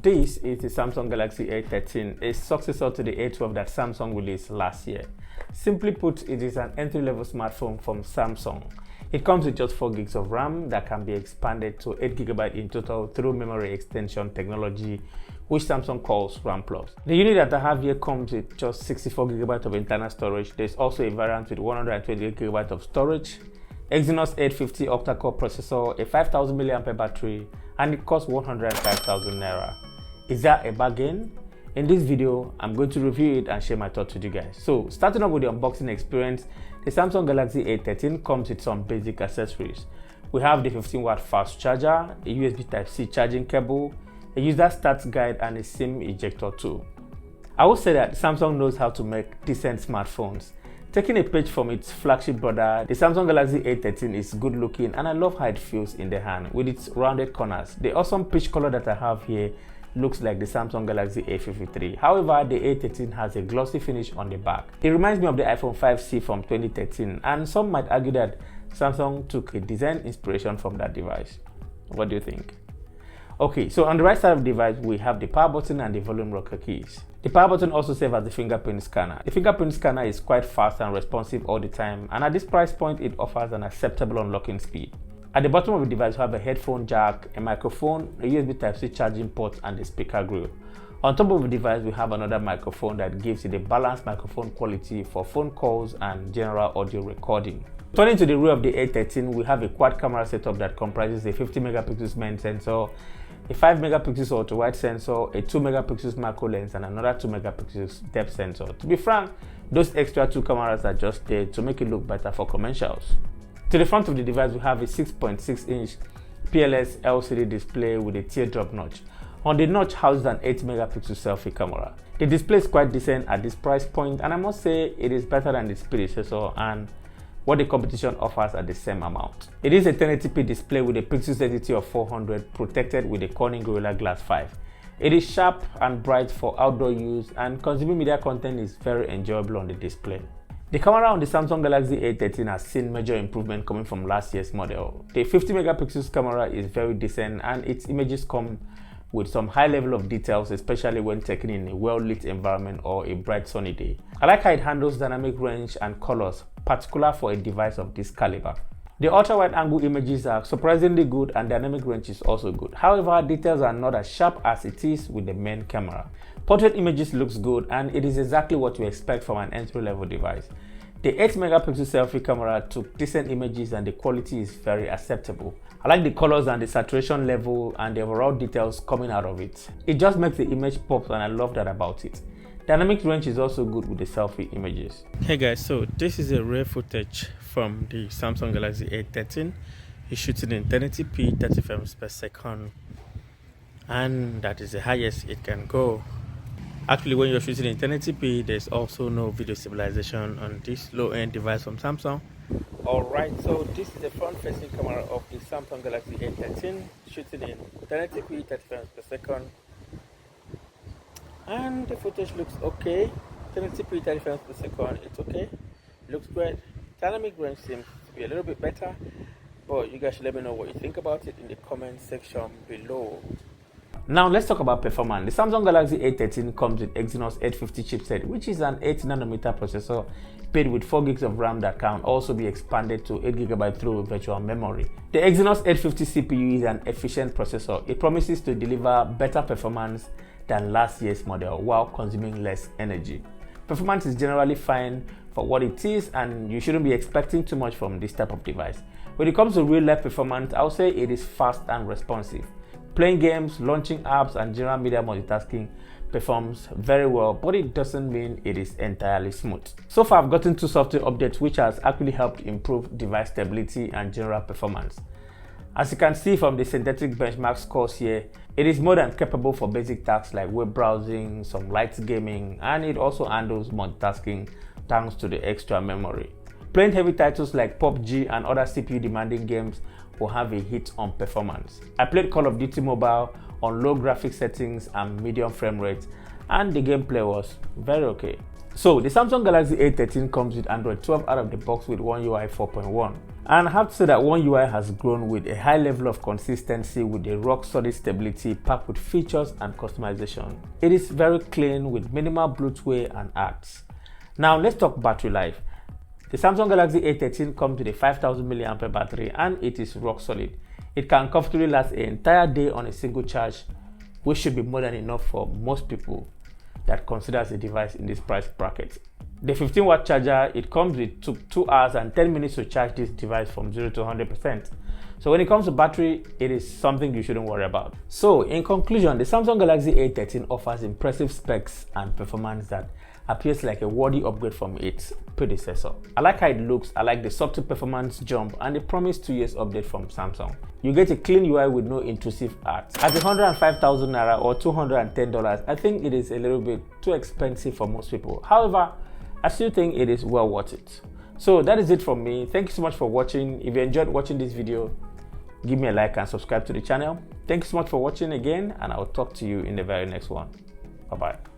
This is the Samsung Galaxy A13, a successor to the A12 that Samsung released last year. Simply put, it is an entry-level smartphone from Samsung. It comes with just 4 gigs of RAM that can be expanded to 8 GB in total through memory extension technology, which Samsung calls RAM+. The unit that I have here comes with just 64 GB of internal storage. There's also a variant with 128 GB of storage, Exynos 850 octa-core processor, a 5000 mAh battery, and it costs 105,000 Naira. Is that a bargain? In this video, I'm going to review it and share my thoughts with you guys. So, starting off with the unboxing experience, the Samsung Galaxy A13 comes with some basic accessories. We have the 15-watt fast charger, a USB Type-C charging cable, a user stats guide, and a SIM ejector tool. I would say that Samsung knows how to make decent smartphones. Taking a page from its flagship brother, the Samsung Galaxy A13 is good looking and I love how it feels in the hand with its rounded corners. The awesome peach color that I have here looks like the Samsung Galaxy A53. However, the A13 has a glossy finish on the back. It reminds me of the iPhone 5C from 2013, and some might argue that Samsung took a design inspiration from that device. What do you think? Okay, so on the right side of the device, we have the power button and the volume rocker keys. The power button also serves as the fingerprint scanner. The fingerprint scanner is quite fast and responsive all the time, and at this price point, it offers an acceptable unlocking speed. At the bottom of the device, you have a headphone jack, a microphone, a USB Type-C charging port, and a speaker grill. On top of the device, we have another microphone that gives it a balanced microphone quality for phone calls and general audio recording. Turning to the rear of the A13, we have a quad camera setup that comprises a 50 megapixels main sensor, a 5 megapixels ultra-wide sensor, a 2 megapixels macro lens, and another 2 megapixels depth sensor. To be frank, those extra 2 cameras are just there to make it look better for commercials. To the front of the device, we have a 6.6-inch PLS LCD display with a teardrop notch. On the notch houses an 8 megapixel selfie camera. The display is quite decent at this price point, and I must say it is better than its predecessor and what the competition offers at the same amount. It is a 1080p display with a pixel density of 400 protected with a Corning Gorilla Glass 5. It is sharp and bright for outdoor use, and consuming media content is very enjoyable on the display. The camera on the Samsung Galaxy A13 has seen major improvement coming from last year's model. The 50 megapixels camera is very decent and its images come with some high level of details, especially when taken in a well-lit environment or a bright sunny day. I like how it handles dynamic range and colors, particular for a device of this caliber. The ultra-wide angle images are surprisingly good and dynamic range is also good. However, details are not as sharp as it is with the main camera. Portrait images looks good and it is exactly what you expect from an entry-level device. The 8 megapixel selfie camera took decent images and the quality is very acceptable. I like the colors and the saturation level and the overall details coming out of it. It just makes the image pop and I love that about it. Dynamic range is also good with the selfie images. Hey guys, so this is a rare footage from the Samsung Galaxy A13. It's shooting in 1080p 30 frames per second, and that is the highest it can go. Actually, when you're shooting in 1080p, there's also no video stabilization on this low-end device from Samsung. Alright, so this is the front-facing camera of the Samsung Galaxy A13, shooting in 1080p 30 frames per second. And the footage looks okay. 1080p 30 frames per second, it's okay. Looks great. Dynamic range seems to be a little bit better, but you guys should let me know what you think about it in the comment section below. Now let's talk about performance. The Samsung Galaxy A13 comes with Exynos 850 chipset, which is an 8nm processor paired with 4 gigs of RAM that can also be expanded to 8 GB through virtual memory. The Exynos 850 CPU is an efficient processor. It promises to deliver better performance than last year's model while consuming less energy. Performance is generally fine for what it is, and you shouldn't be expecting too much from this type of device. When it comes to real-life performance, I would say it is fast and responsive. Playing games, launching apps, and general media multitasking performs very well, but it doesn't mean it is entirely smooth. So far, I've gotten 2 software updates which has actually helped improve device stability and general performance. As you can see from the synthetic benchmark scores here, it is more than capable for basic tasks like web browsing, some light gaming, and it also handles multitasking thanks to the extra memory. Playing heavy titles like PUBG and other CPU demanding games will have a hit on performance. I played Call of Duty Mobile on low graphic settings and medium frame rate, and the gameplay was very okay. So the Samsung Galaxy A13 comes with Android 12 out of the box with One UI 4.1. And I have to say that One UI has grown with a high level of consistency with a rock-solid stability packed with features and customization. It is very clean with minimal bloatware and apps. Now let's talk battery life. The Samsung Galaxy A13 comes with a 5000 mAh battery and it is rock solid. It can comfortably last an entire day on a single charge, which should be more than enough for most people that considers a device in this price bracket. The 15-watt charger, it comes with took 2 hours and 10 minutes to charge this device from 0 to 100%. So when it comes to battery, it is something you shouldn't worry about. So in conclusion, the Samsung Galaxy A13 offers impressive specs and performance that appears like a worthy upgrade from its predecessor. I like how it looks, I like the subtle performance jump and the promised 2 years update from Samsung. You get a clean UI with no intrusive art. At 105,000 Naira or $210, I think it is a little bit too expensive for most people. However, I still think it is well worth it. So that is it from me. Thank you so much for watching. If you enjoyed watching this video, give me a like and subscribe to the channel. Thank you so much for watching again, and I will talk to you in the very next one. Bye-bye.